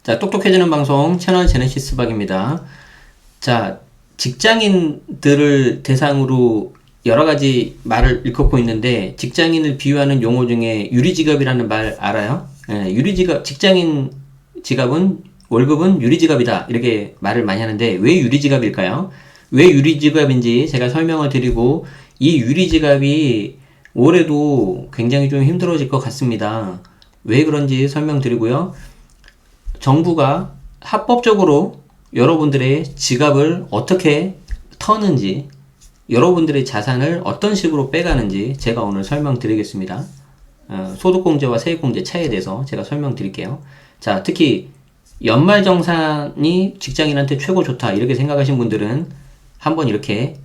자, 똑똑해지는 방송 채널 제네시스 박입니다. 자, 직장인들을 대상으로 여러 가지 말을 일컫고 있는데, 직장인을 비유하는 용어 중에 유리지갑이라는 말 알아요? 예, 유리지갑, 직장인 지갑은, 월급은 유리지갑이다. 이렇게 말을 많이 하는데, 왜 유리지갑일까요? 왜 유리지갑인지 제가 설명을 드리고, 이 유리지갑이 올해도 굉장히 좀 힘들어질 것 같습니다. 왜 그런지 설명드리고요. 정부가 합법적으로 여러분들의 지갑을 어떻게 터는지, 여러분들의 자산을 어떤 식으로 빼가는지 제가 오늘 설명드리겠습니다. 소득공제와 세액공제 차이에 대해서 제가 설명드릴게요. 자, 특히 연말정산이 직장인한테 최고 좋다 이렇게 생각하신 분들은 한번 이렇게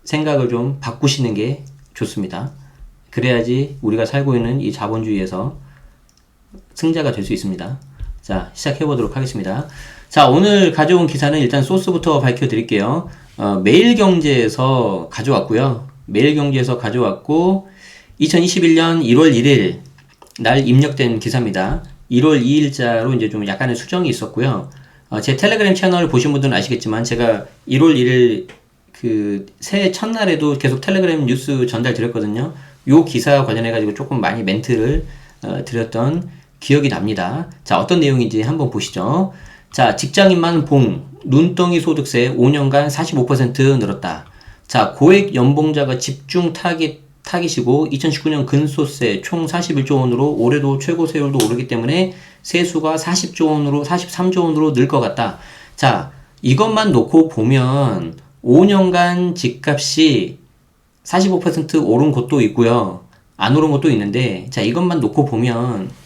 생각을 좀 바꾸시는 게 좋습니다. 그래야지 우리가 살고 있는 이 자본주의에서 승자가 될 수 있습니다. 자, 시작해 보도록 하겠습니다. 자, 오늘 가져온 기사는 일단 소스부터 밝혀 드릴게요. 매일경제에서 가져왔고요. 매일경제에서 가져왔고 2021년 1월 1일 날 입력된 기사입니다. 1월 2일자로 이제 좀 약간의 수정이 있었고요. 제 텔레그램 채널 보신 분들은 아시겠지만 제가 1월 1일 그 새해 첫날에도 계속 텔레그램 뉴스 전달 드렸거든요. 요 기사 관련해 가지고 조금 많이 멘트를 드렸던 기억이 납니다. 자, 어떤 내용인지 한번 보시죠. 자, 직장인만 봉, 눈덩이 소득세 5년간 45% 늘었다. 자, 고액 연봉자가 집중 타깃이고 2019년 근소세 총 41조 원으로 올해도 최고 세율도 오르기 때문에 세수가 40조 원으로 43조 원으로 늘 것 같다. 자, 이것만 놓고 보면 5년간 집값이 45% 오른 곳도 있고요. 안 오른 곳도 있는데, 자, 이것만 놓고 보면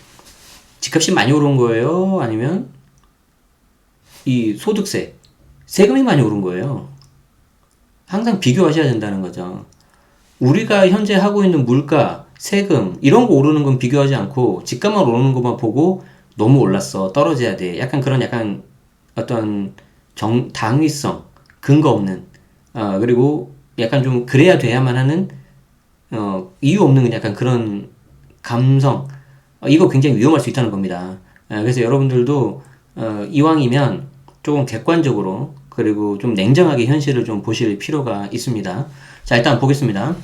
집값이 많이 오른 거예요? 아니면 이 소득세, 세금이 많이 오른 거예요? 항상 비교하셔야 된다는 거죠. 우리가 현재 하고 있는 물가, 세금 이런 거 오르는 건 비교하지 않고 집값만 오르는 것만 보고 너무 올랐어, 떨어져야 돼, 약간 그런 약간 어떤 당위성, 근거 없는 그리고 약간 좀 그래야 돼야만 하는 이유 없는 약간 그런 감성, 이거 굉장히 위험할 수 있다는 겁니다. 그래서 여러분들도 이왕이면 조금 객관적으로 그리고 좀 냉정하게 현실을 좀 보실 필요가 있습니다. 자, 일단 보겠습니다.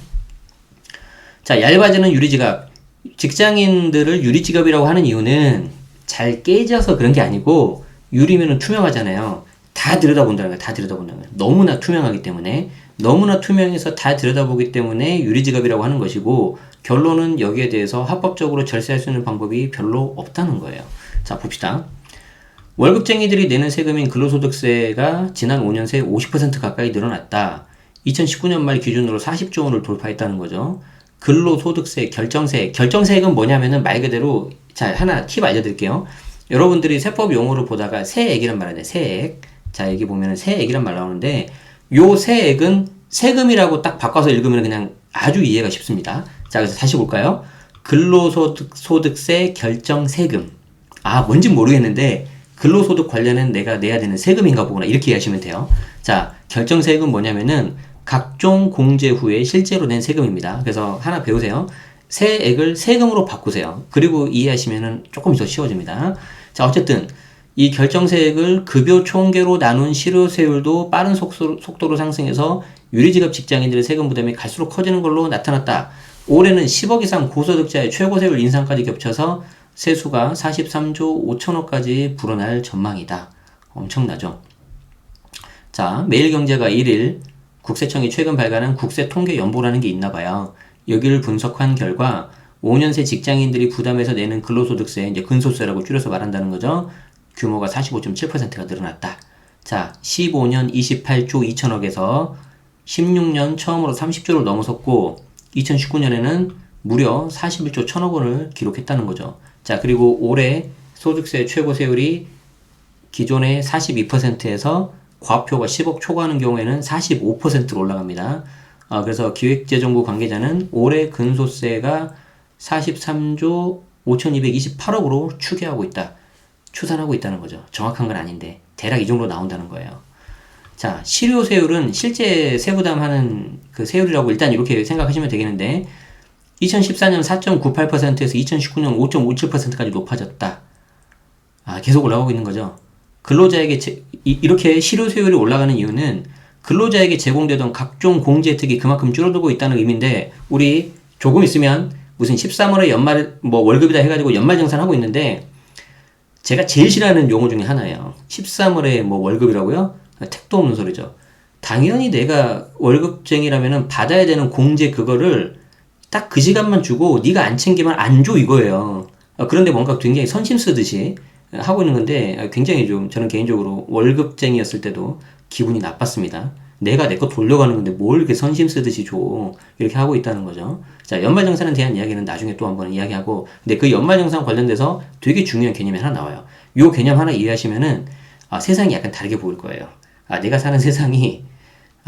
자, 얇아지는 유리지갑. 직장인들을 유리지갑이라고 하는 이유는 잘 깨져서 그런 게 아니고, 유리면은 투명하잖아요. 다 들여다본다는 거예요. 다 들여다본다는 거예요. 너무나 투명하기 때문에, 너무나 투명해서 다 들여다보기 때문에 유리지갑이라고 하는 것이고, 결론은 여기에 대해서 합법적으로 절세할 수 있는 방법이 별로 없다는 거예요. 자, 봅시다. 월급쟁이들이 내는 세금인 근로소득세가 지난 5년 새 50% 가까이 늘어났다. 2019년 말 기준으로 40조 원을 돌파했다는 거죠. 근로소득세, 결정세액은 뭐냐면은 말 그대로, 자, 하나 팁 알려드릴게요. 여러분들이 세법 용어를 보다가 세액이란 말 하네, 세액. 자, 여기 보면은 세액이란 말 나오는데, 요 세액은 세금이라고 딱 바꿔서 읽으면 그냥 아주 이해가 쉽습니다. 자, 그래서 다시 볼까요? 근로소득세 결정세금. 아, 뭔진 모르겠는데, 근로소득 관련은 내가 내야 되는 세금인가 보구나, 이렇게 이해하시면 돼요. 자, 결정세금은 뭐냐면은 각종 공제 후에 실제로 낸 세금입니다. 그래서 하나 배우세요. 세액을 세금으로 바꾸세요. 그리고 이해하시면은 조금 더 쉬워집니다. 자, 어쨌든 이 결정세액을 급여 총계로 나눈 실효세율도 빠른 속도로 상승해서 유리지갑 직장인들의 세금 부담이 갈수록 커지는 걸로 나타났다. 올해는 10억 이상 고소득자의 최고세율 인상까지 겹쳐서 세수가 43조 5천억까지 불어날 전망이다. 엄청나죠? 자, 매일경제가 1일 국세청이 최근 발간한 국세통계연보라는 게 있나봐요. 여기를 분석한 결과 5년 새 직장인들이 부담해서 내는 근로소득세, 이제 근소세라고 줄여서 말한다는 거죠. 규모가 45.7%가 늘어났다. 자, 15년 28조 2천억에서 16년 처음으로 30조를 넘어섰고 2019년에는 무려 41조 1천억 원을 기록했다는 거죠. 자, 그리고 올해 소득세 최고 세율이 기존의 42%에서 과표가 10억 초과하는 경우에는 45%로 올라갑니다. 그래서 기획재정부 관계자는 올해 근소세가 43조 5,228억으로 추계하고 있다. 추산하고 있다는 거죠. 정확한 건 아닌데 대략 이 정도 나온다는 거예요. 자, 실효세율은 실제 세부담하는 그 세율이라고 일단 이렇게 생각하시면 되겠는데 2014년 4.98%에서 2019년 5.57%까지 높아졌다. 계속 올라가고 있는 거죠. 근로자에게 이렇게 실효수요율이 올라가는 이유는 근로자에게 제공되던 각종 공제 혜택이 그만큼 줄어들고 있다는 의미인데, 우리 조금 있으면 무슨 13월에 연말 뭐 월급이다 해가지고 연말정산하고 있는데, 제가 제일 싫어하는 용어 중에 하나예요. 13월에 뭐 월급이라고요? 택도 없는 소리죠. 당연히 내가 월급쟁이라면은 받아야 되는 공제 그거를 딱 그 시간만 주고 네가 안 챙기면 안 줘 이거예요. 그런데 뭔가 굉장히 선심 쓰듯이 하고 있는 건데, 굉장히 좀 저는 개인적으로 월급쟁이였을 때도 기분이 나빴습니다. 내가 내 거 돌려가는 건데 뭘 이렇게 선심 쓰듯이 줘. 이렇게 하고 있다는 거죠. 자, 연말정산에 대한 이야기는 나중에 또 한번 이야기하고, 근데 그 연말정산 관련돼서 되게 중요한 개념이 하나 나와요. 요 개념 하나 이해하시면은 세상이 약간 다르게 보일 거예요. 내가 사는 세상이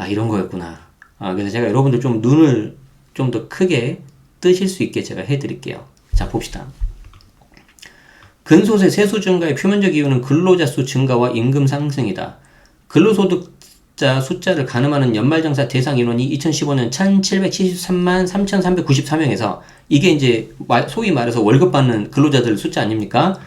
이런 거였구나. 그래서 제가 여러분들 좀 눈을 좀 더 크게 뜨실 수 있게 제가 해드릴게요. 자, 봅시다. 근소세 세수 증가의 표면적 이유는 근로자 수 증가와 임금 상승이다. 근로소득자 숫자를 가늠하는 연말정산 대상 인원이 2015년 1773만 3394명에서, 이게 이제 소위 말해서 월급 받는 근로자들 숫자 아닙니까?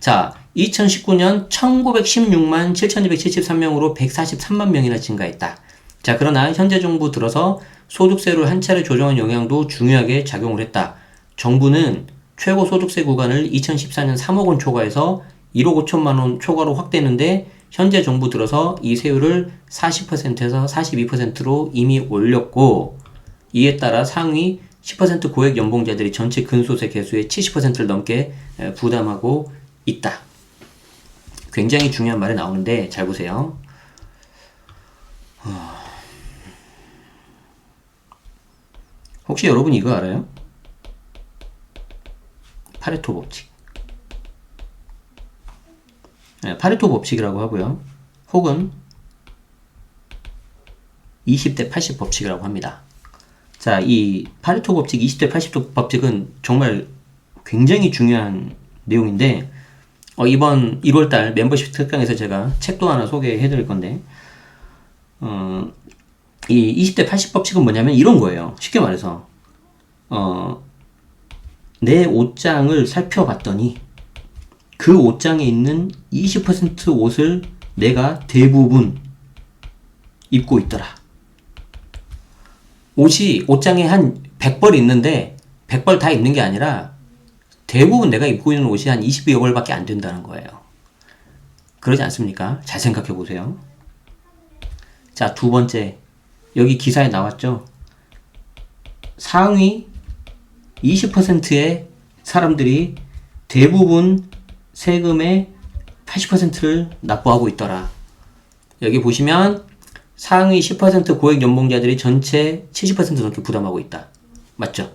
자, 2019년 1916만 7273명으로 143만 명이나 증가했다. 자, 그러나 현재 정부 들어서 소득세를 한 차례 조정한 영향도 중요하게 작용을 했다. 정부는 최고 소득세 구간을 2014년 3억 원 초과해서 1억 5천만 원 초과로 확대했는데, 현재 정부 들어서 이 세율을 40%에서 42%로 이미 올렸고, 이에 따라 상위 10% 고액 연봉자들이 전체 근소세 개수의 70%를 넘게 부담하고 있다. 굉장히 중요한 말이 나오는데 잘 보세요. 혹시 여러분 이거 알아요? 파레토 법칙. 파레토 법칙이라고 하고요. 혹은 20대 80 법칙이라고 합니다. 자, 이 파레토 법칙, 20대 80 법칙은 정말 굉장히 중요한 내용인데, 이번 1월달 멤버십 특강에서 제가 책도 하나 소개해 드릴 건데, 이 20대 80 법칙은 뭐냐면 이런 거예요. 쉽게 말해서, 내 옷장을 살펴봤더니 그 옷장에 있는 20% 옷을 내가 대부분 입고 있더라. 옷장에 한 100벌 있는데 100벌 다 입는 게 아니라 대부분 내가 입고 있는 옷이 한 22여 벌밖에 안 된다는 거예요. 그러지 않습니까? 잘 생각해 보세요. 자, 두 번째. 여기 기사에 나왔죠? 상위 20%의 사람들이 대부분 세금의 80%를 납부하고 있더라. 여기 보시면 상위 10% 고액 연봉자들이 전체 70% 넘게 부담하고 있다. 맞죠?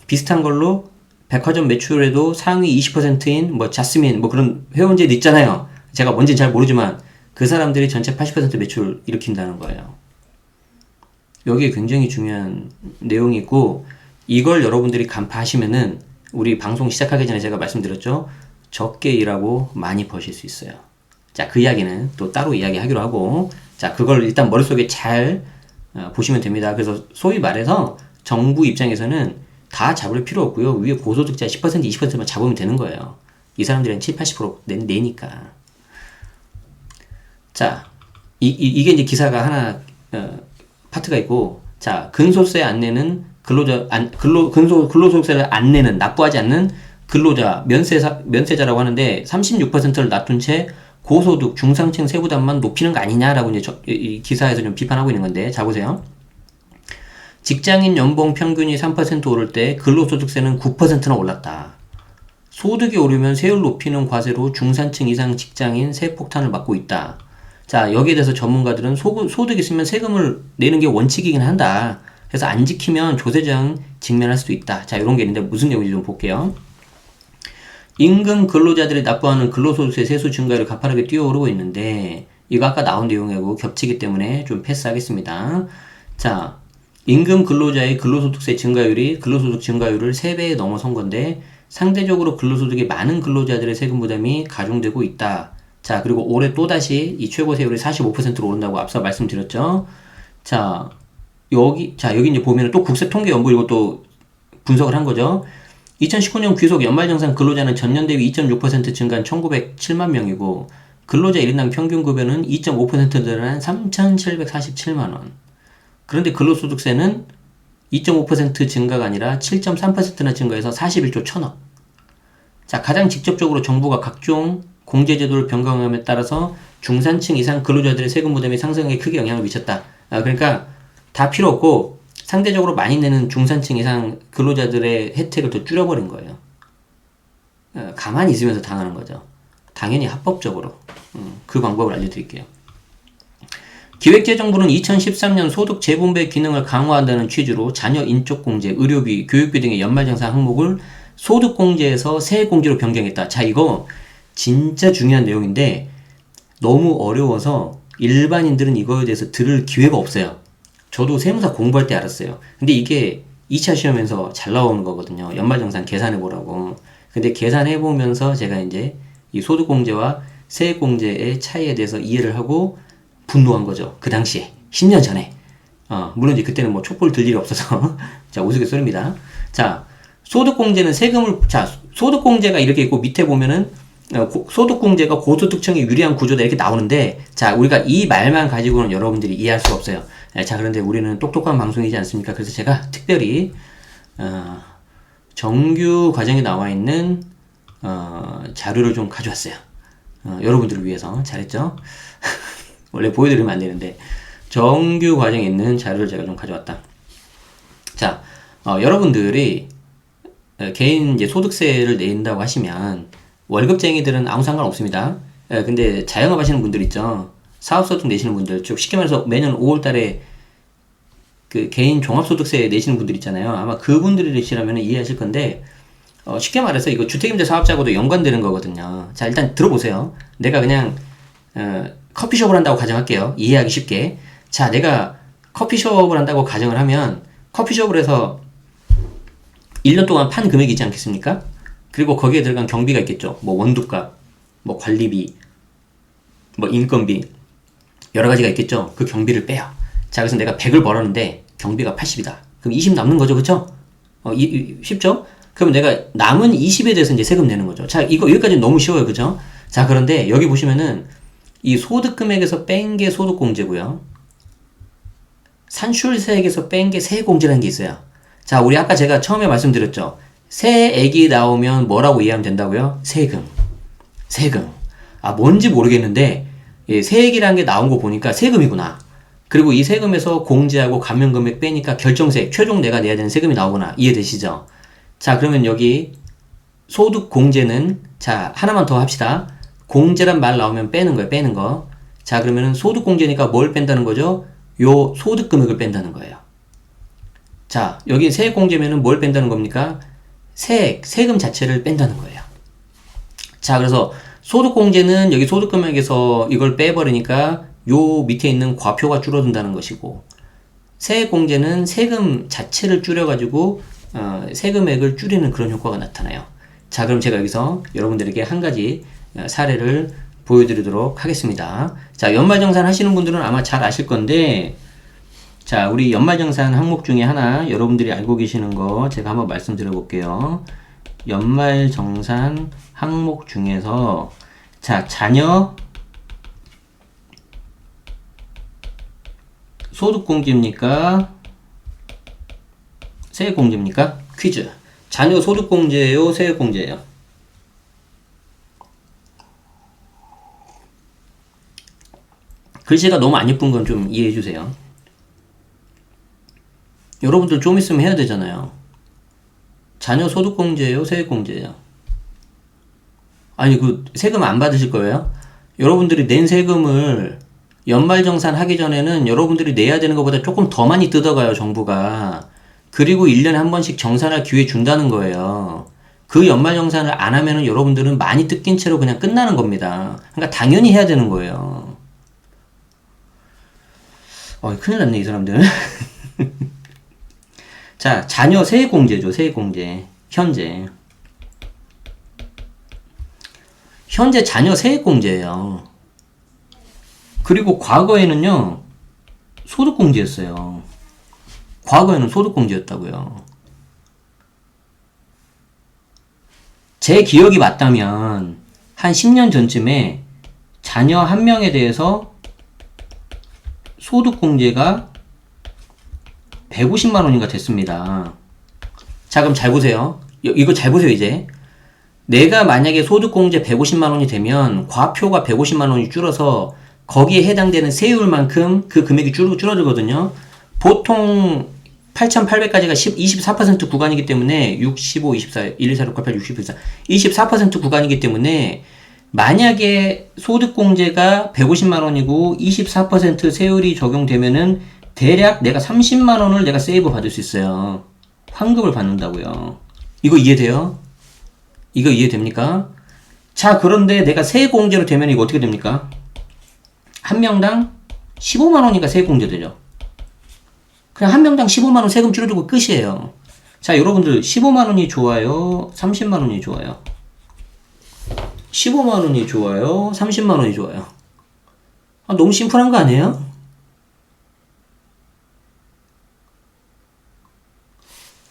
비슷한 걸로 백화점 매출에도 상위 20%인 뭐 자스민 뭐 그런 회원제도 있잖아요. 제가 뭔지 잘 모르지만 그 사람들이 전체 80% 매출을 일으킨다는 거예요. 여기에 굉장히 중요한 내용이 있고, 이걸 여러분들이 간파하시면은 우리 방송 시작하기 전에 제가 말씀드렸죠. 적게 일하고 많이 버실 수 있어요. 자, 그 이야기는 또 따로 이야기하기로 하고, 자, 그걸 일단 머릿속에 잘 보시면 됩니다. 그래서 소위 말해서 정부 입장에서는 다 잡을 필요 없고요. 위에 고소득자 10% 20%만 잡으면 되는 거예요. 이 사람들은 7, 80% 내니까. 자, 이게 이제 기사가 하나 파트가 있고, 자, 근소세 안 내는 근로소득세를 안 내는, 납부하지 않는 근로자, 면세자라고 하는데 36%를 놔둔 채 고소득, 중상층 세부담만 높이는 거 아니냐라고 이제 이 기사에서 좀 비판하고 있는 건데, 자, 보세요. 직장인 연봉 평균이 3% 오를 때 근로소득세는 9%나 올랐다. 소득이 오르면 세율 높이는 과세로 중산층 이상 직장인 세폭탄을 맞고 있다. 자, 여기에 대해서 전문가들은 소득 있으면 세금을 내는 게 원칙이긴 한다. 그래서 안 지키면 조세장 직면할 수도 있다. 자, 이런 게 있는데 무슨 내용인지 좀 볼게요. 임금 근로자들이 납부하는 근로소득세 세수 증가율이 가파르게 뛰어오르고 있는데, 이거 아까 나온 내용하고 겹치기 때문에 좀 패스하겠습니다. 자, 임금 근로자의 근로소득세 증가율이 근로소득 증가율을 3배에 넘어선 건데, 상대적으로 근로소득이 많은 근로자들의 세금 부담이 가중되고 있다. 자, 그리고 올해 또다시 이 최고 세율이 45%로 오른다고 앞서 말씀드렸죠. 자, 여기 이제 보면은 또 국세통계연부 이것도 분석을 한 거죠. 2019년 귀속 연말정산 근로자는 전년 대비 2.6% 증가한 1907만 명이고 근로자 1인당 평균 급여는 2.5% 늘어난 3,747만 원. 그런데 근로소득세는 2.5% 증가가 아니라 7.3%나 증가해서 41조 1천억. 자, 가장 직접적으로 정부가 각종 공제제도를 변경함에 따라서 중산층 이상 근로자들의 세금 부담이 상승에 크게 영향을 미쳤다. 그러니까 다 필요 없고 상대적으로 많이 내는 중산층 이상 근로자들의 혜택을 더 줄여버린 거예요. 가만히 있으면서 당하는 거죠. 당연히 합법적으로. 그 방법을 알려드릴게요. 기획재정부는 2013년 소득 재분배 기능을 강화한다는 취지로 자녀 인적공제, 의료비, 교육비 등의 연말정산 항목을 소득공제에서 세액공제로 변경했다. 자, 이거 진짜 중요한 내용인데 너무 어려워서 일반인들은 이거에 대해서 들을 기회가 없어요. 저도 세무사 공부할 때 알았어요. 근데 이게 2차 시험에서 잘 나오는 거거든요. 연말정산 계산해보라고. 근데 계산해보면서 제가 이제 이 소득공제와 세액공제의 차이에 대해서 이해를 하고 분노한 거죠. 그 당시에. 10년 전에. 물론 이제 그때는 뭐 촛불 들 일이 없어서. 자, 우스갯소리입니다. 자, 소득공제는 소득공제가 이렇게 있고 밑에 보면은 소득공제가 고소득층에 유리한 구조다 이렇게 나오는데 자, 우리가 이 말만 가지고는 여러분들이 이해할 수가 없어요. 자, 그런데 우리는 똑똑한 방송이지 않습니까? 그래서 제가 특별히 정규 과정에 나와 있는 자료를 좀 가져왔어요. 여러분들을 위해서. 잘했죠? 원래 보여드리면 안 되는데 정규 과정에 있는 자료를 제가 좀 가져왔다. 자, 여러분들이 개인 이제 소득세를 낸다고 하시면 월급쟁이들은 아무 상관 없습니다. 근데 자영업 하시는 분들 있죠. 사업소득 내시는 분들, 즉 쉽게 말해서 매년 5월달에 그 개인 종합소득세 내시는 분들 있잖아요. 아마 그분들이시라면 이해하실 건데 쉽게 말해서 이거 주택임대 사업자하고도 연관되는 거거든요. 자, 일단 들어보세요. 내가 그냥 커피숍을 한다고 가정할게요. 이해하기 쉽게. 자, 내가 커피숍을 한다고 가정을 하면 커피숍을 해서 1년 동안 판 금액이 있지 않겠습니까? 그리고 거기에 들어간 경비가 있겠죠. 뭐 원두값, 뭐 관리비, 뭐 인건비 여러 가지가 있겠죠. 그 경비를 빼요. 자, 그래서 내가 100을 벌었는데 경비가 80이다. 그럼 20 남는 거죠. 그쵸? 쉽죠? 그럼 내가 남은 20에 대해서 이제 세금 내는 거죠. 자, 이거 여기까지 너무 쉬워요. 그죠? 자, 그런데 여기 보시면은 이 소득 금액에서 뺀 게 소득공제고요. 산출세액에서 뺀 게 세액공제라는 게 있어요. 자, 우리 아까 제가 처음에 말씀드렸죠. 세액이 나오면 뭐라고 이해하면 된다고요? 세금. 뭔지 모르겠는데 세액이라는 게 나온 거 보니까 세금이구나. 그리고 이 세금에서 공제하고 감면금액 빼니까 결정세액, 최종 내가 내야 되는 세금이 나오구나. 이해되시죠? 자, 그러면 여기 소득공제는 자, 하나만 더 합시다. 공제란 말 나오면 빼는 거예요. 빼는 거. 자, 그러면은 소득공제니까 뭘 뺀다는 거죠? 요 소득금액을 뺀다는 거예요. 자, 여기 세액공제면은 뭘 뺀다는 겁니까? 세금 자체를 뺀다는 거예요. 자, 그래서 소득공제는 여기 소득금액에서 이걸 빼버리니까 요 밑에 있는 과표가 줄어든다는 것이고, 세액공제는 세금 자체를 줄여가지고 세금액을 줄이는 그런 효과가 나타나요. 자, 그럼 제가 여기서 여러분들에게 한 가지 사례를 보여드리도록 하겠습니다. 자, 연말정산 하시는 분들은 아마 잘 아실 건데, 자, 우리 연말정산 항목 중에 하나 여러분들이 알고 계시는 거 제가 한번 말씀드려 볼게요. 연말정산 항목 중에서 자, 자녀 소득공제입니까? 세액공제입니까? 퀴즈. 자녀 소득공제예요? 세액공제예요? 글씨가 너무 안 예쁜 건 좀 이해해 주세요. 여러분들 좀 있으면 해야 되잖아요. 자녀 소득공제예요? 세액공제예요? 아니, 그 세금 안 받으실 거예요? 여러분들이 낸 세금을 연말정산 하기 전에는 여러분들이 내야 되는 것보다 조금 더 많이 뜯어가요, 정부가. 그리고 1년에 한 번씩 정산할 기회 준다는 거예요. 그 연말정산을 안 하면은 여러분들은 많이 뜯긴 채로 그냥 끝나는 겁니다. 그러니까 당연히 해야 되는 거예요. 큰일 났네, 이 사람들. 자, 자녀 세액공제죠, 세액공제. 현재 자녀 세액공제예요. 그리고 과거에는요, 소득공제였어요. 과거에는 소득공제였다고요. 제 기억이 맞다면 한 10년 전쯤에 자녀 한 명에 대해서 소득공제가 150만 원인가 됐습니다. 자, 그럼 잘 보세요. 이거 잘 보세요, 이제. 내가 만약에 소득공제 150만 원이 되면 과표가 150만 원이 줄어서 거기에 해당되는 세율만큼 그 금액이 줄어들거든요. 보통 8,800까지가 24% 구간이기 때문에 65, 24, 1, 2, 4, 6, 8, 6, 14, 24% 구간이기 때문에 만약에 소득공제가 150만 원이고 24% 세율이 적용되면은 대략 내가 30만 원을 내가 세이브 받을 수 있어요. 환급을 받는다고요. 이거 이해돼요? 이거 이해됩니까? 자, 그런데 내가 세액공제로 되면 이거 어떻게 됩니까? 한 명당 15만 원이니까 세액공제 되죠. 그냥 한 명당 15만 원 세금 줄여주고 끝이에요. 자, 여러분들 15만 원이 좋아요? 30만 원이 좋아요? 15만 원이 좋아요? 30만 원이 좋아요? 아, 너무 심플한 거 아니에요?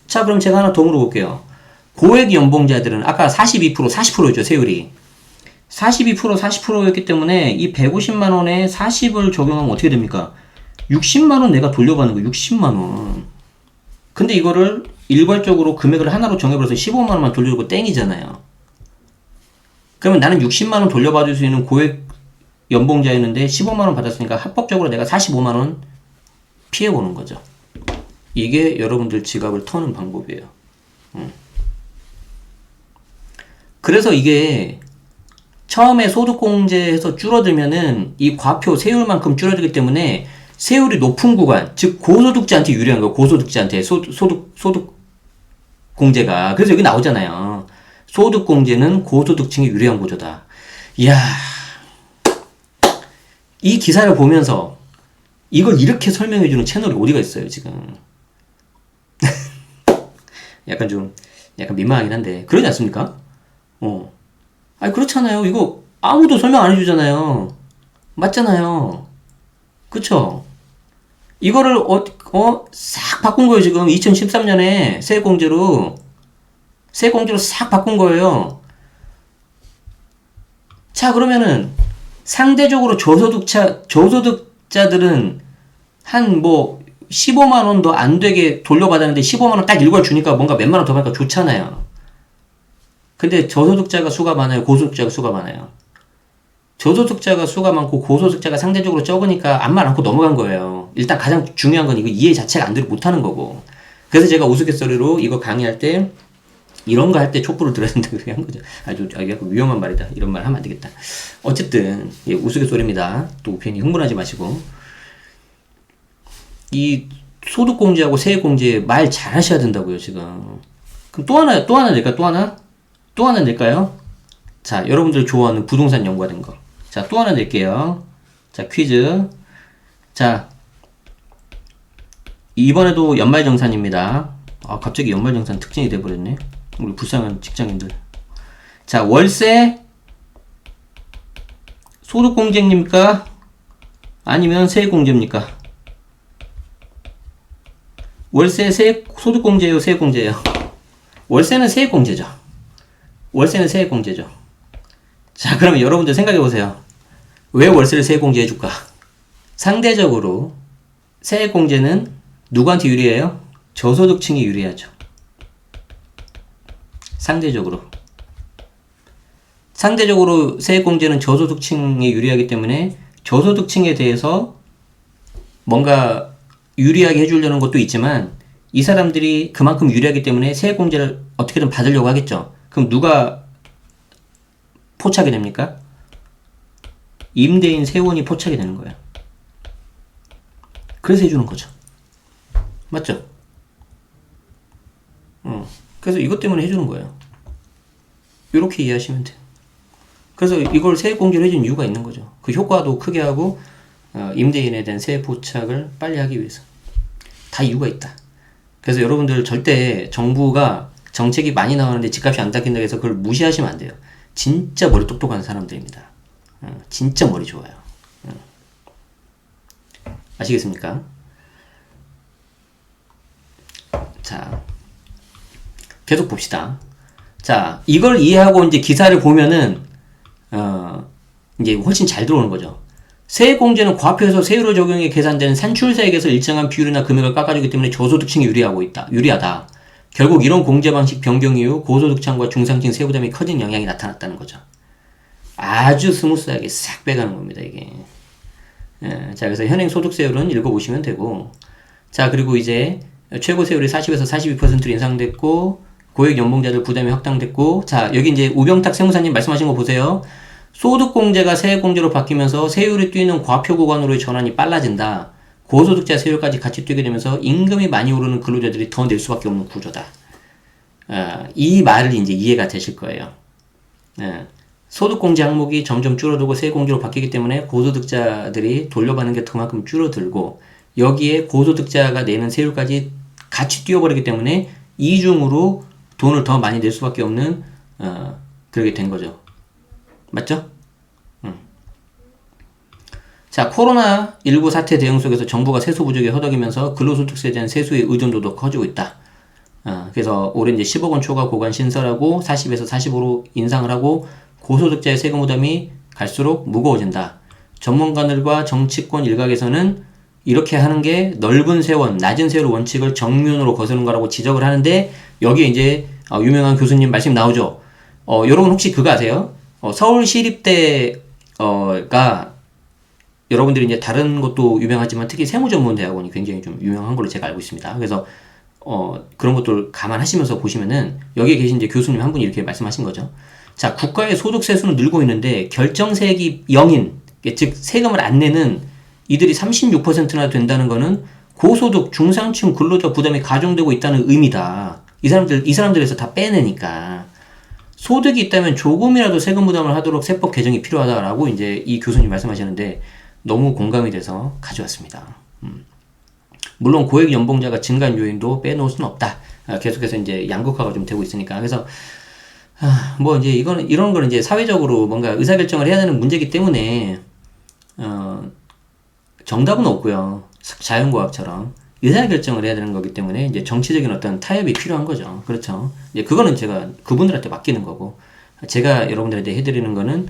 자, 그럼 제가 하나 더 물어볼게요. 고액 연봉자들은 아까 42%, 40%였죠, 세율이. 42%, 40%였기 때문에 이 150만 원에 40을 적용하면 어떻게 됩니까? 60만 원 내가 돌려받는 거 60만 원. 근데 이거를 일괄적으로 금액을 하나로 정해버려서 15만 원만 돌려주고 땡이잖아요. 그러면 나는 60만 원 돌려받을 수 있는 고액 연봉자였는데 15만 원 받았으니까 합법적으로 내가 45만 원 피해보는 거죠. 이게 여러분들 지갑을 터는 방법이에요. 그래서 이게 처음에 소득공제에서 줄어들면은 이 과표 세율만큼 줄어들기 때문에 세율이 높은 구간, 즉 고소득자한테 유리한 거예요. 고소득자한테 소득공제가. 그래서 여기 나오잖아요. 소득공제는 고소득층에 유리한 구조다. 이야, 이 기사를 보면서 이걸 이렇게 설명해주는 채널이 어디가 있어요, 지금. 약간 민망하긴 한데. 그러지 않습니까? 아니, 그렇잖아요. 이거 아무도 설명 안 해주잖아요. 맞잖아요. 그쵸? 이거를, 싹 바꾼 거예요, 지금. 2013년에 세액공제로 싹 바꾼 거예요. 자, 그러면은, 상대적으로 저소득자들은 한 15만 원도 안 되게 돌려받았는데 15만 원 딱 일괄 주니까 뭔가 몇만 원 더 받으니까 좋잖아요. 근데 저소득자가 수가 많아요? 고소득자가 수가 많아요? 저소득자가 수가 많고 고소득자가 상대적으로 적으니까 아무 말 않고 넘어간 거예요. 일단 가장 중요한 건 이거 이해 자체가 안 되고 못하는 거고. 그래서 제가 우스갯소리로 이거 강의할 때 이런 거 할 때 촛불을 들어야 된다 그렇게 한 거죠. 약간 위험한 말이다. 이런 말 하면 안 되겠다. 어쨌든 예, 우스갯소리입니다. 또 괜히 흥분하지 마시고. 이 소득공제하고 세액공제 말 잘하셔야 된다고요, 지금. 그럼 또 하나 낼까? 또 하나 낼까요? 자, 여러분들 좋아하는 부동산 연관된 거. 자, 또 하나 낼게요. 자, 퀴즈. 자, 이번에도 연말정산입니다. 아, 갑자기 연말정산 특징이 돼버렸네. 우리 불쌍한 직장인들. 자, 월세 소득공제입니까? 아니면 세액공제입니까? 월세 소득공제예요, 세액공제예요? 월세는 세액공제죠. 월세는 세액공제죠. 자, 그러면 여러분들 생각해보세요. 왜 월세를 세액공제해줄까? 상대적으로 세액공제는 누구한테 유리해요? 저소득층이 유리하죠. 상대적으로 세액공제는 저소득층에 유리하기 때문에 저소득층에 대해서 뭔가 유리하게 해주려는 것도 있지만 이 사람들이 그만큼 유리하기 때문에 세액공제를 어떻게든 받으려고 하겠죠. 그럼 누가 포착이 됩니까? 임대인 세원이 포착이 되는 거예요. 그래서 해주는 거죠. 맞죠? 그래서 이것 때문에 해주는 거예요. 이렇게 이해하시면 돼요. 그래서 이걸 세액공제를 해준 이유가 있는 거죠. 그 효과도 크게 하고 임대인에 대한 세액 포착을 빨리 하기 위해서. 다 이유가 있다. 그래서 여러분들 절대 정부가 정책이 많이 나오는데 집값이 안 닦인다고 해서 그걸 무시하시면 안 돼요. 진짜 머리 똑똑한 사람들입니다. 진짜 머리 좋아요. 아시겠습니까? 자, 계속 봅시다. 자, 이걸 이해하고 이제 기사를 보면은, 이제 훨씬 잘 들어오는 거죠. 세액공제는 과표에서 세율을 적용해 계산되는 산출세액에서 일정한 비율이나 금액을 깎아주기 때문에 저소득층이 유리하다. 결국 이런 공제 방식 변경 이후 고소득층과 중상층 세부담이 커진 영향이 나타났다는 거죠. 아주 스무스하게 싹 빼가는 겁니다, 이게. 자, 그래서 현행 소득세율은 읽어보시면 되고, 자, 그리고 이제 최고 세율이 40에서 42%로 인상됐고, 고액 연봉자들 부담이 확장됐고, 자, 여기 이제 우병탁 세무사님 말씀하신 거 보세요. 소득공제가 세액공제로 바뀌면서 세율이 뛰는 과표 구간으로의 전환이 빨라진다. 고소득자 세율까지 같이 뛰게 되면서 임금이 많이 오르는 근로자들이 더 낼 수밖에 없는 구조다. 이 말을 이제 이해가 되실 거예요. 소득공제 항목이 점점 줄어들고 세액공제로 바뀌기 때문에 고소득자들이 돌려받는 게 그만큼 줄어들고, 여기에 고소득자가 내는 세율까지 같이 뛰어버리기 때문에 이중으로 돈을 더 많이 낼 수밖에 없는 그렇게 된 거죠. 맞죠? 자, 코로나19 사태 대응 속에서 정부가 세수 부족에 허덕이면서 근로소득세에 대한 세수의 의존도도 커지고 있다. 그래서 올해 이제 10억 원 초과 고관 신설하고 40에서 45로 인상을 하고 고소득자의 세금 부담이 갈수록 무거워진다. 전문가들과 정치권 일각에서는 이렇게 하는 게 넓은 세원, 낮은 세율 원칙을 정면으로 거스르는 거라고 지적을 하는데, 여기에 이제 유명한 교수님 말씀 나오죠. 여러분 혹시 그거 아세요? 서울시립대가 여러분들이 이제 다른 것도 유명하지만 특히 세무전문대학원이 굉장히 좀 유명한 걸로 제가 알고 있습니다. 그래서 그런 것들 감안하시면서 보시면은 여기에 계신 이제 교수님 한 분이 이렇게 말씀하신 거죠. 자, 국가의 소득 세수는 늘고 있는데 결정세액이 0인, 즉 세금을 안 내는 이들이 36%나 된다는 거는 고소득 중상층 근로자 부담이 가중되고 있다는 의미다. 이 사람들에서 다 빼내니까. 소득이 있다면 조금이라도 세금 부담을 하도록 세법 개정이 필요하다라고 이제 이 교수님 말씀하시는데 너무 공감이 돼서 가져왔습니다. 물론 고액 연봉자가 증가한 요인도 빼놓을 수는 없다. 계속해서 이제 양극화가 좀 되고 있으니까. 그래서 뭐 이제 이런 거는 이제 사회적으로 뭔가 의사결정을 해야 되는 문제이기 때문에 정답은 없고요. 자연과학처럼 의사결정을 해야 되는 거기 때문에 이제 정치적인 어떤 타협이 필요한 거죠. 그렇죠. 이제 그거는 제가 그분들한테 맡기는 거고, 제가 여러분들한테 해드리는 거는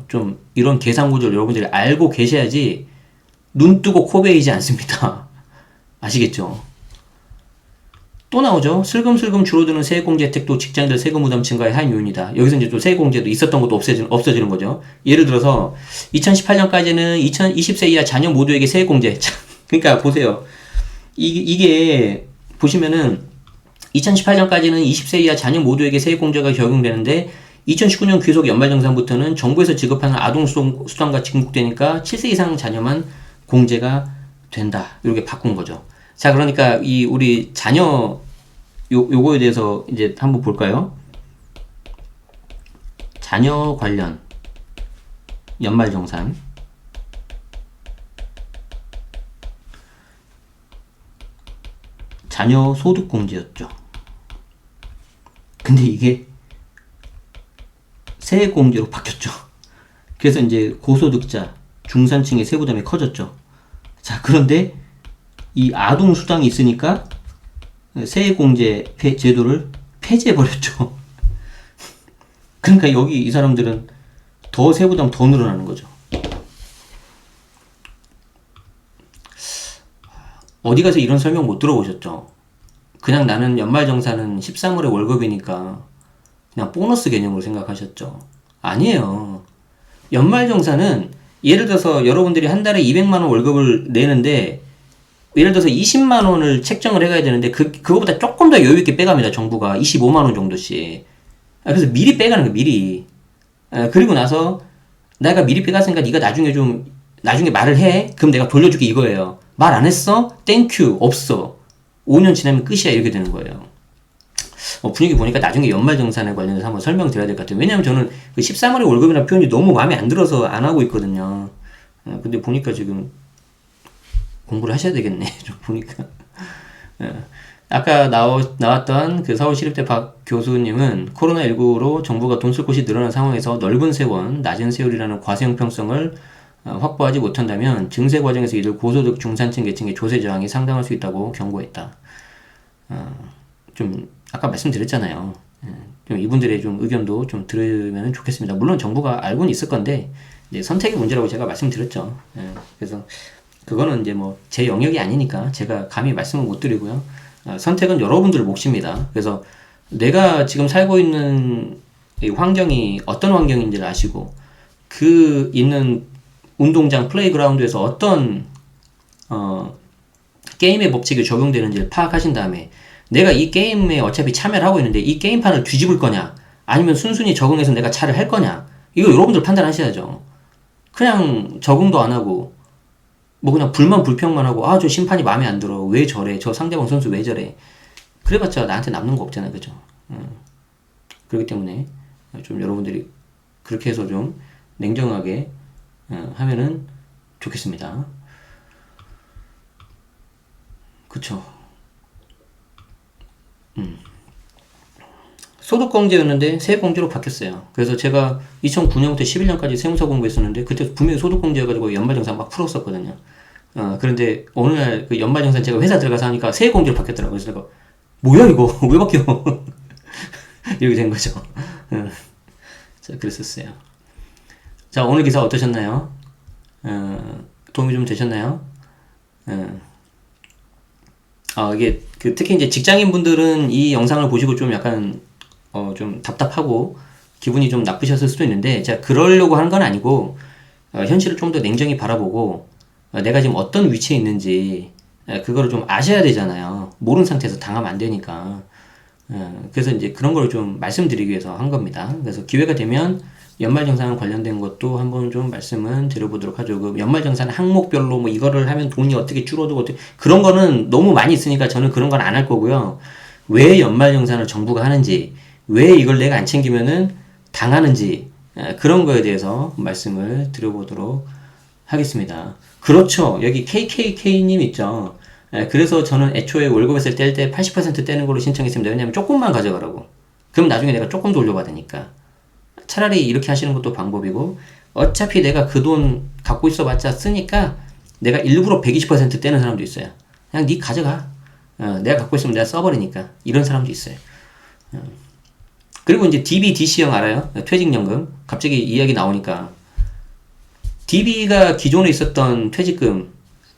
좀 이런 계산 구조를 여러분들이 알고 계셔야지 눈 뜨고 코 베이지 않습니다. 아시겠죠? 또 나오죠. 슬금슬금 줄어드는 세액공제 혜택도 직장인들 세금 부담 증가의 한 요인이다. 여기서 이제 또 세액공제도 있었던 것도 없어지는 거죠. 예를 들어서 2018년까지는 20세 이하 자녀 모두에게 세액공제. 그러니까 보세요. 이게 보시면은 2018년까지는 20세 이하 자녀 모두에게 세액공제가 적용되는데 2019년 귀속 연말정산부터는 정부에서 지급하는 아동수당과 중복되니까 7세 이상 자녀만 공제가 된다. 이렇게 바꾼 거죠. 자, 그러니까 이 우리 자녀 요거에 대해서 이제 한번 볼까요? 자녀 관련 연말정산. 자녀 소득공제였죠. 근데 이게 세액공제로 바뀌었죠. 그래서 이제 고소득자, 중산층의 세부담이 커졌죠. 자, 그런데 이 아동수당이 있으니까 세액공제 제도를 폐지해버렸죠. 그러니까 여기 이 사람들은 더 세부담 더 늘어나는 거죠. 어디 가서 이런 설명 못 들어보셨죠? 그냥 나는 연말정산은 13월에 월급이니까 그냥 보너스 개념으로 생각하셨죠? 아니에요. 연말정산은 예를 들어서 여러분들이 한 달에 200만원 월급을 내는데 예를 들어서 20만원을 책정을 해가야 되는데 그거보다 조금 더 여유있게 빼갑니다. 정부가 25만원 정도씩. 그래서 미리 빼가는 거예요. 미리. 그리고 나서 내가 미리 빼갔으니까 네가 나중에 말을 해. 그럼 내가 돌려줄게 이거예요. 말 안 했어? 땡큐. 없어. 5년 지나면 끝이야. 이렇게 되는 거예요. 분위기 보니까 나중에 연말정산에 관련해서 한번 설명드려야 될 것 같아요. 왜냐면 저는 그 13월의 월급이라는 표현이 너무 마음에 안 들어서 안 하고 있거든요. 근데 보니까 지금 공부를 하셔야 되겠네. 좀 보니까. 아까 나왔던 그 서울시립대 박 교수님은 코로나19로 정부가 돈 쓸 곳이 늘어난 상황에서 넓은 세원, 낮은 세율이라는 과세 형평성을 확보하지 못한다면 증세 과정에서 이들 고소득 중산층 계층의 조세 저항이 상당할 수 있다고 경고했다. 좀 아까 말씀드렸잖아요. 좀 이분들의 좀 의견도 좀 들으면 좋겠습니다. 물론 정부가 알고는 있을 건데 이제 선택의 문제라고 제가 말씀드렸죠. 예, 그래서 그거는 이제 뭐 제 영역이 아니니까 제가 감히 말씀을 못 드리고요. 선택은 여러분들 몫입니다. 그래서 내가 지금 살고 있는 이 환경이 어떤 환경인지를 아시고 그 있는 운동장 플레이그라운드에서 어떤 게임의 법칙이 적용되는지를 파악하신 다음에 내가 이 게임에 어차피 참여를 하고 있는데 이 게임판을 뒤집을 거냐 아니면 순순히 적응해서 내가 차를 할 거냐 이거 여러분들 판단하셔야죠. 그냥 적응도 안 하고 뭐 그냥 불만 불평만 하고 아 저 심판이 마음에 안 들어 왜 저래 저 상대방 선수 왜 저래 그래봤자 나한테 남는 거 없잖아요. 그죠? 그렇기 때문에 좀 여러분들이 그렇게 해서 좀 냉정하게 하면은 좋겠습니다. 그쵸? 소득공제였는데 세액공제로 바뀌었어요. 그래서 제가 2009년부터 11년까지 세무사 공부했었는데 그때 분명히 소득공제여가지고 연말정산 막 풀었었거든요. 그런데 어느 날 그 연말정산 제가 회사 들어가서 하니까 세액공제로 바뀌었더라고요. 그래서 내가 뭐야 이거 왜 바뀌어? 이렇게 된 거죠. 자, 그랬었어요. 자, 오늘 기사 어떠셨나요? 도움이 좀 되셨나요? 이게 특히 이제 직장인 분들은 이 영상을 보시고 좀 약간 좀 답답하고 기분이 좀 나쁘셨을 수도 있는데 제가 그러려고 하는 건 아니고 현실을 좀 더 냉정히 바라보고 내가 지금 어떤 위치에 있는지 그거를 좀 아셔야 되잖아요. 모르는 상태에서 당하면 안 되니까. 그래서 이제 그런 걸 좀 말씀드리기 위해서 한 겁니다. 그래서 기회가 되면 연말정산 관련된 것도 한번 좀 말씀은 드려보도록 하죠. 그 연말정산 항목별로 뭐 이거를 하면 돈이 어떻게 줄어들고 어떻게 그런 거는 너무 많이 있으니까 저는 그런 건 안 할 거고요. 왜 연말정산을 정부가 하는지, 왜 이걸 내가 안 챙기면은 당하는지 그런 거에 대해서 말씀을 드려보도록 하겠습니다. 그렇죠. 여기 KKK님 있죠. 그래서 저는 애초에 월급에서 뗄 때 80% 떼는 걸로 신청했습니다. 왜냐면 조금만 가져가라고. 그럼 나중에 내가 조금 돌려받으니까. 차라리 이렇게 하시는 것도 방법이고 어차피 내가 그 돈 갖고 있어봤자 쓰니까 내가 일부러 120% 떼는 사람도 있어요. 그냥 네 가져가. 내가 갖고 있으면 내가 써버리니까. 이런 사람도 있어요. 그리고 이제 DB, DC형 알아요? 퇴직연금. 갑자기 이야기 나오니까 DB가 기존에 있었던 퇴직금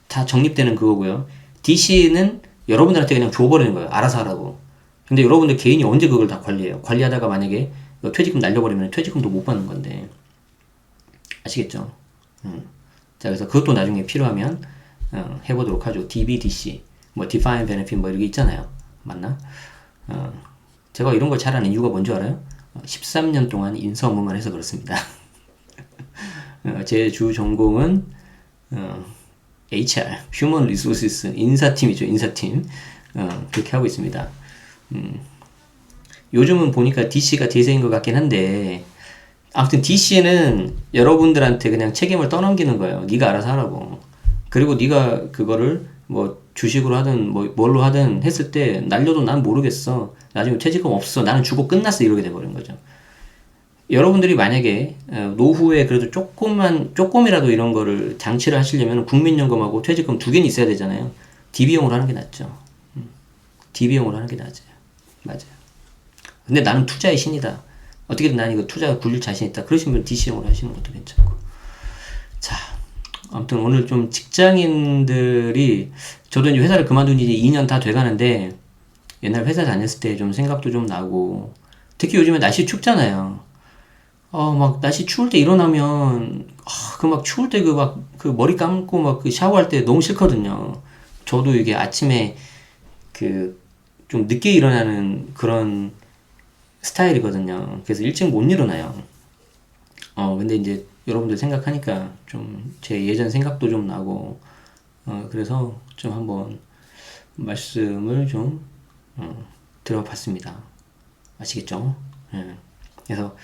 다 적립되는 그거고요. DC는 여러분들한테 그냥 줘버리는 거예요. 알아서 하라고. 근데 여러분들 개인이 언제 그걸 다 관리해요? 관리하다가 만약에 퇴직금 날려버리면 퇴직금도 못 받는 건데. 아시겠죠? 자, 그래서 그것도 나중에 필요하면 해보도록 하죠. DB, DC, 뭐 Defined Benefit 뭐 이렇게 있잖아요. 맞나? 제가 이런 걸 잘하는 이유가 뭔지 알아요? 13년 동안 인사 업무만 해서 그렇습니다. 제 주 전공은 HR, Human Resources, 인사팀이죠. 인사팀. 그렇게 하고 있습니다. 요즘은 보니까 DC가 대세인 것 같긴 한데 아무튼 DC는 여러분들한테 그냥 책임을 떠넘기는 거예요. 네가 알아서 하라고. 그리고 네가 그거를 뭐 주식으로 하든 뭐 뭘로 하든 했을 때 날려도 난 모르겠어. 나중에 퇴직금 없어. 나는 주고 끝났어. 이렇게 돼버린 거죠. 여러분들이 만약에 노후에 그래도 조금이라도 이런 거를 장치를 하시려면 국민연금하고 퇴직금 두 개는 있어야 되잖아요. DB용으로 하는 게 낫죠. DB용으로 하는 게 낫죠. 맞아요. 근데 나는 투자의 신이다. 어떻게든 난 이거 투자가 굴릴 자신 있다. 그러시면 DC용으로 하시는 것도 괜찮고. 자, 아무튼 오늘 좀 직장인들이 저도 이제 회사를 그만둔 지 2년 다 돼가는데 옛날 회사 다녔을 때 좀 생각도 좀 나고 특히 요즘에 날씨 춥잖아요. 막 날씨 추울 때 일어나면 그 막 추울 때 그 머리 감고 막 그 샤워할 때 너무 싫거든요. 저도 이게 아침에 그 좀 늦게 일어나는 그런 스타일이거든요. 그래서 일찍 못 일어나요. 근데 이제 여러분들 생각하니까 좀 제 예전 생각도 좀 나고 그래서 좀 한번 말씀을 좀 들어봤습니다. 아시겠죠? 예. 그래서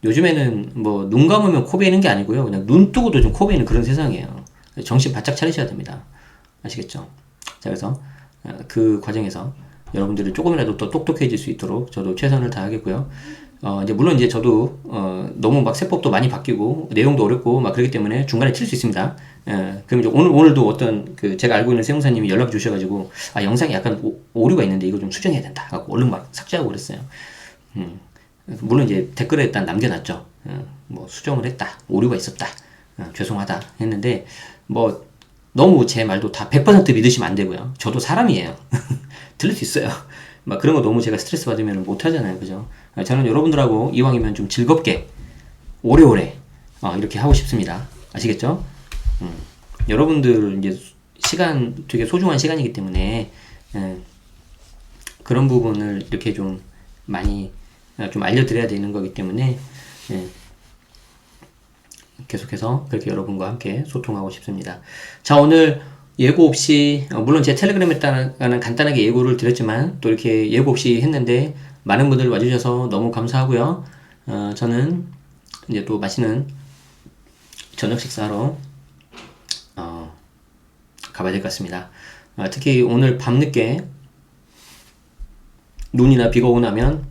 요즘에는 뭐 눈 감으면 코 베이는 게 아니고요. 그냥 눈 뜨고도 좀 코 베이는 그런 세상이에요. 정신 바짝 차리셔야 됩니다. 아시겠죠? 자, 그래서 그 과정에서 여러분들이 조금이라도 더 똑똑해질 수 있도록 저도 최선을 다하겠고요. 이제 물론 이제 저도 너무 막 세법도 많이 바뀌고 내용도 어렵고 막 그렇기 때문에 중간에 튈 수 있습니다. 그럼 이제 오늘도 어떤 그 제가 알고 있는 세무사님이 연락 주셔가지고 영상에 약간 오류가 있는데 이거 좀 수정해야 된다 하고 얼른 막 삭제하고 그랬어요. 물론 이제 댓글에 일단 남겨놨죠. 뭐 수정을 했다, 오류가 있었다, 죄송하다 했는데 뭐 너무 제 말도 다 100% 믿으시면 안 되고요. 저도 사람이에요. 틀릴 수 있어요. 막 그런 거 너무 제가 스트레스 받으면 못 하잖아요, 그죠? 저는 여러분들하고 이왕이면 좀 즐겁게 오래오래 이렇게 하고 싶습니다. 아시겠죠? 여러분들 이제 시간 되게 소중한 시간이기 때문에 그런 부분을 이렇게 좀 많이 좀 알려드려야 되는 거기 때문에 계속해서 그렇게 여러분과 함께 소통하고 싶습니다. 자, 오늘 예고 없이 물론 제 텔레그램에 따라가는 간단하게 예고를 드렸지만 또 이렇게 예고 없이 했는데 많은 분들 와주셔서 너무 감사하고요. 저는 이제 또 맛있는 저녁 식사하러 가봐야 될 것 같습니다. 특히 오늘 밤늦게 눈이나 비가 오고 나면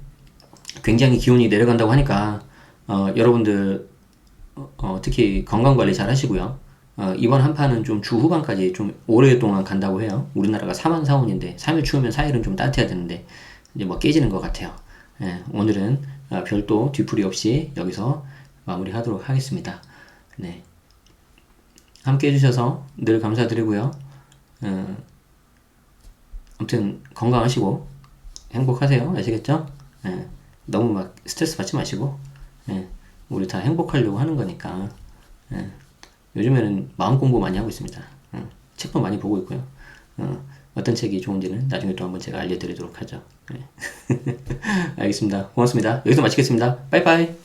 굉장히 기온이 내려간다고 하니까 여러분들 특히 건강관리 잘 하시고요. 이번 한파는 좀 주 후반까지 좀 오랫동안 간다고 해요. 우리나라가 4만 사원인데 3일 추우면 4일은 좀 따뜻해야 되는데 이제 뭐 깨지는 것 같아요. 오늘은 별도 뒤풀이 없이 여기서 마무리하도록 하겠습니다. 네. 함께 해주셔서 늘 감사드리고요. 아무튼 건강하시고 행복하세요. 아시겠죠? 너무 막 스트레스 받지 마시고 우리 다 행복하려고 하는 거니까 요즘에는 마음 공부 많이 하고 있습니다. 책도 많이 보고 있고요. 어떤 책이 좋은지는 나중에 또 한번 제가 알려드리도록 하죠. 알겠습니다. 고맙습니다. 여기서 마치겠습니다. 빠이빠이.